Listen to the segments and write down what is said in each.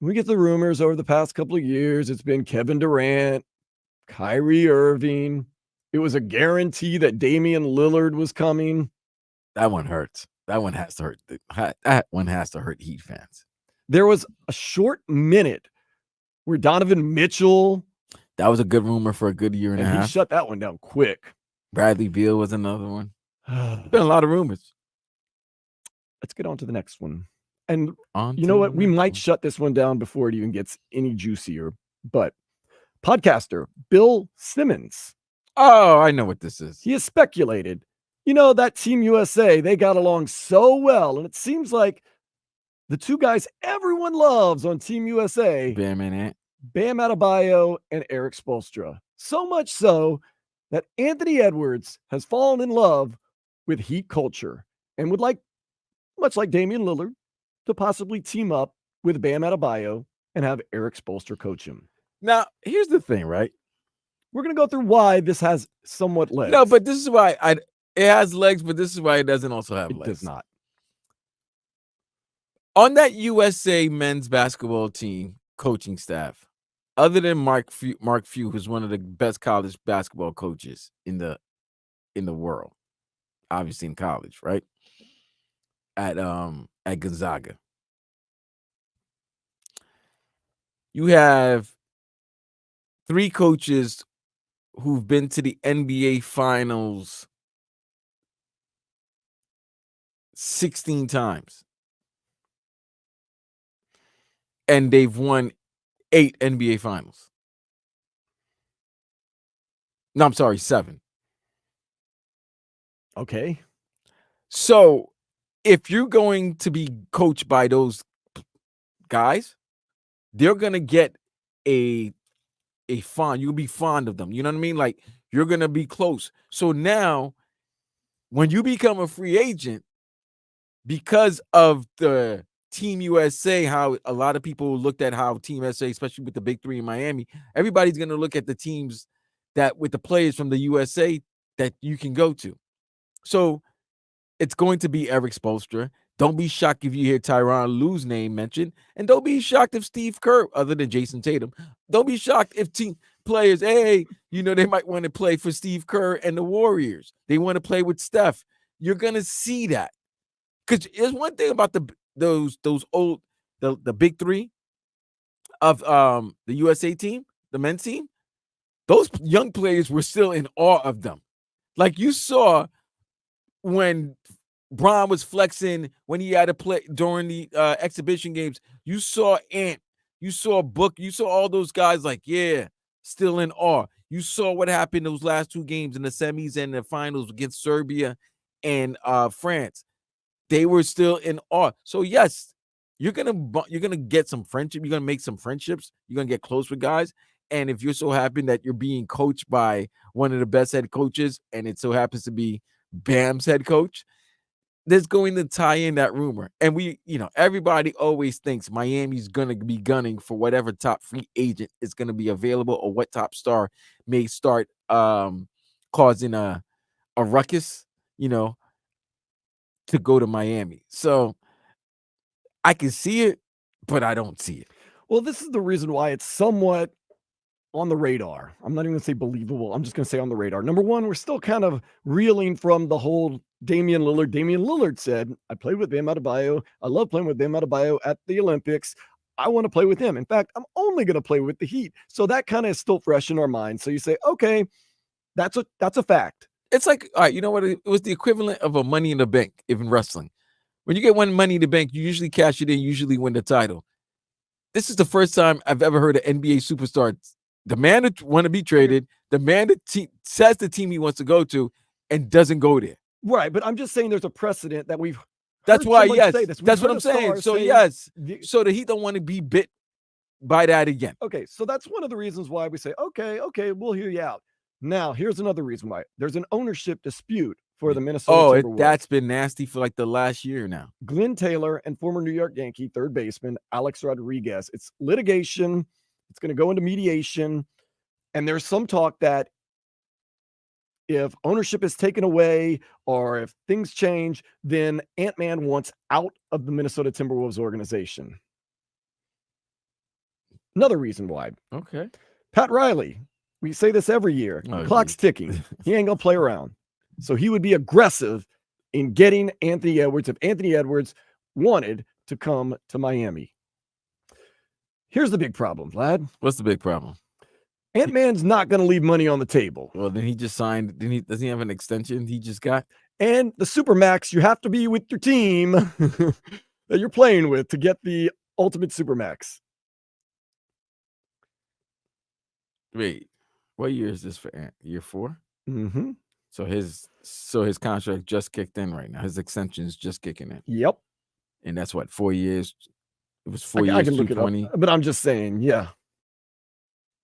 We get the rumors over the past couple of years. It's been Kevin Durant, Kyrie Irving. It was a guarantee that Damian Lillard was coming. That one hurts. That one has to hurt. That one has to hurt Heat fans. There was a short minute where Donovan Mitchell, That was a good rumor for a good year and a and he half. shut that one down quick. Bradley Beal was another one. Been a lot of rumors. Let's get on to the next one. And On you know to what? the We next might one. shut this one down before it even gets any juicier. But podcaster Bill Simmons, Oh, I know what this is. he has speculated, that Team USA, they got along so well. And it seems like the two guys everyone loves on Team USA, Bam and Ant. Bam Adebayo and Eric Spoelstra. So much so that Anthony Edwards has fallen in love with Heat culture and would like, much like Damian Lillard, to possibly team up with Bam Adebayo and have Eric Spoelstra coach him. Now, here's the thing, right? We're going to go through why this has somewhat legs. No, but this is why it has legs, but this is why it doesn't also have it legs. does not. On that USA men's basketball team coaching staff, other than Mark Few, who's one of the best college basketball coaches in the world, obviously in college, right? At Gonzaga. You have 3 coaches who've been to the NBA Finals 16 times. And they've won 8 NBA Finals. No, I'm sorry, 7. Okay. So if you're going to be coached by those guys, they're going to get a fond. You'll be fond of them. You know what I mean? Like, you're going to be close. So now, when you become a free agent, because of the Team USA, how a lot of people looked at how Team USA, especially with the big 3 in Miami, everybody's going to look at the teams that with the players from the USA that you can go to. So it's going to be Eric Spoelstra. Don't be shocked if you hear Tyronn Lue's name mentioned, and don't be shocked if Steve Kerr, other than Jason Tatum, don't be shocked if team players, they might want to play for Steve Kerr and the Warriors. They want to play with Steph. You're gonna see that, because there's one thing about those old the big 3 of the USA team, the men's team. Those young players were still in awe of them. Like, you saw when Bron was flexing, when he had to play during the exhibition games, you saw Ant, you saw Book, you saw all those guys like, yeah, still in awe. You saw what happened those last 2 games in the semis and the finals against Serbia and France. They were still in awe. So yes, you're gonna get some friendship. You're gonna make some friendships. You're gonna get close with guys. And if you're so happy that you're being coached by one of the best head coaches, and it so happens to be Bam's head coach, there's going to tie in that rumor. And everybody always thinks Miami's going to be gunning for whatever top free agent is going to be available, or what top star may start causing a ruckus, to go to Miami. So I can see it, but I don't see it. Well, this is the reason why it's somewhat on the radar. I'm not even going to say believable. I'm just going to say on the radar. Number one, we're still kind of reeling from the whole Damian Lillard. Damian Lillard said, I played with Bam Adebayo. I love playing with Bam Adebayo at the Olympics. I want to play with him. In fact, I'm only going to play with the Heat. So that kind of is still fresh in our minds. So you say, okay, that's a fact. It's like, all right, you know what? It was the equivalent of a Money in the Bank, even wrestling. When you get one Money in the Bank, you usually cash it in, usually win the title. This is the first time I've ever heard an NBA superstar, the man that want to be traded, the man that says the team he wants to go to, and doesn't go there. Right, but I'm just saying there's a precedent that we've. That's why, yes, that's what I'm saying. So yes, so the Heat don't want to be bit by that again. Okay, so that's one of the reasons why we say, okay, we'll hear you out. Now, here's another reason why. There's an ownership dispute for the Minnesota Timberwolves. That's been nasty for like the last year now. Glenn Taylor and former New York Yankee third baseman Alex Rodriguez. It's litigation. It's going to go into mediation. And there's some talk that if ownership is taken away or if things change, then Ant-Man wants out of the Minnesota Timberwolves organization. Another reason why. Okay. Pat Riley. We say this every year. Oh, The clock's ticking. He ain't gonna play around. So he would be aggressive in getting Anthony Edwards if Anthony Edwards wanted to come to Miami. Here's the big problem, Vlad. What's the big problem? Ant-Man's not going to leave money on the table. Well, then he just signed. Does he have an extension he just got? And the Supermax, you have to be with your team that you're playing with to get the ultimate Supermax. Wait, what year is this for Ant? Year 4? Mm-hmm. So his contract just kicked in right now. His extension's just kicking in. Yep. And that's what, 4 years? It was 4 years, I can look it up, 220. but I'm just saying, yeah.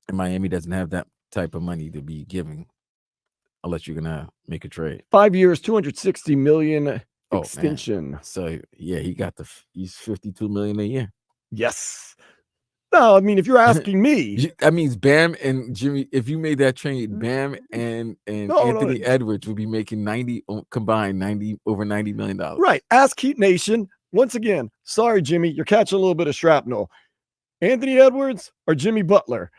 And Miami doesn't have that type of money to be giving unless you're gonna make a trade. 5 years, 260 million Oh, man. extension. So yeah, he's 52 million a year. Yes. No, I mean, if you're asking me, That means Bam and Jimmy. If you made that trade, Bam and Anthony Edwards would be making combined over $90 million. Right. Ask Heat Nation. Once again, sorry, Jimmy, you're catching a little bit of shrapnel. Anthony Edwards or Jimmy Butler?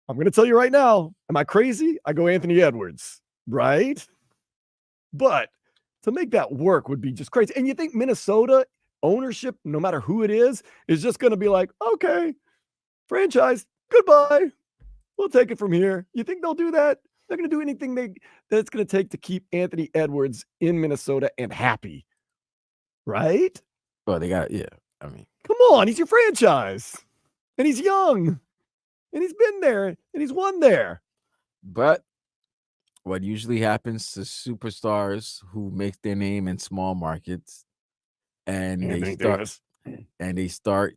I'm going to tell you right now, am I crazy? I go Anthony Edwards, right? But to make that work would be just crazy. And you think Minnesota ownership, no matter who it is just going to be like, okay, franchise, goodbye. We'll take it from here. You think they'll do that? They're going to do anything that it's going to take to keep Anthony Edwards in Minnesota and happy, right? Well, they got, yeah. I mean, come on, he's your franchise, and he's young, and he's been there, and he's won there. But what usually happens to superstars who make their name in small markets, and they start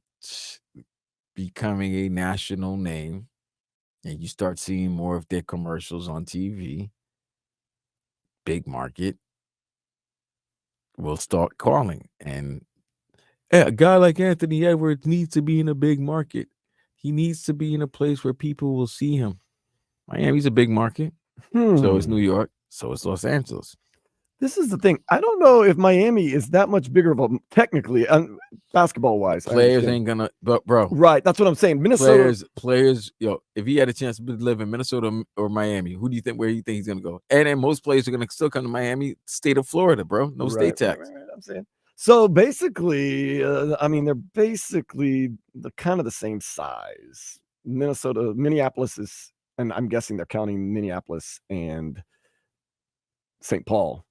becoming a national name, and you start seeing more of their commercials on TV, big market will start calling. And a guy like Anthony Edwards needs to be in a big market. He needs to be in a place where people will see him. Miami's a big market. So is New York. So is Los Angeles. This is the thing. I don't know if Miami is that much bigger of a technically basketball wise. Players ain't gonna, but bro. Right. That's what I'm saying. Minnesota players, if he had a chance to live in Minnesota or Miami, where do you think he's gonna go? And then most players are gonna still come to Miami, state of Florida, bro. No state tax. Right, I'm saying. So basically, I mean, they're basically kind of the same size. Minneapolis is, and I'm guessing they're counting Minneapolis and St. Paul.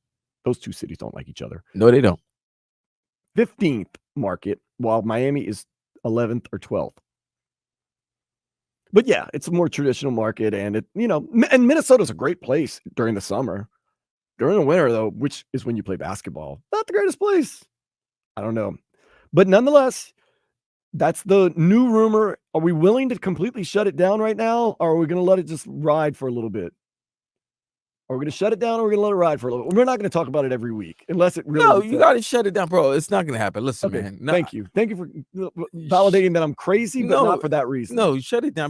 Those two cities don't like each other. No, they don't. 15th market, while Miami is 11th or 12th. But yeah, it's a more traditional market, and and Minnesota's a great place during the summer. During the winter, though, which is when you play basketball, not the greatest place. I don't know. But nonetheless, that's the new rumor. Are we willing to completely shut it down right now, or are we going to let it just ride for a little bit? Are we going to shut it down, or are we going to let it ride for a little bit? We're not going to talk about it every week unless it really. No, you got to shut it down, bro. It's not going to happen. Listen, okay, man. Thank you for validating that I'm crazy, but not for that reason. No, shut it down.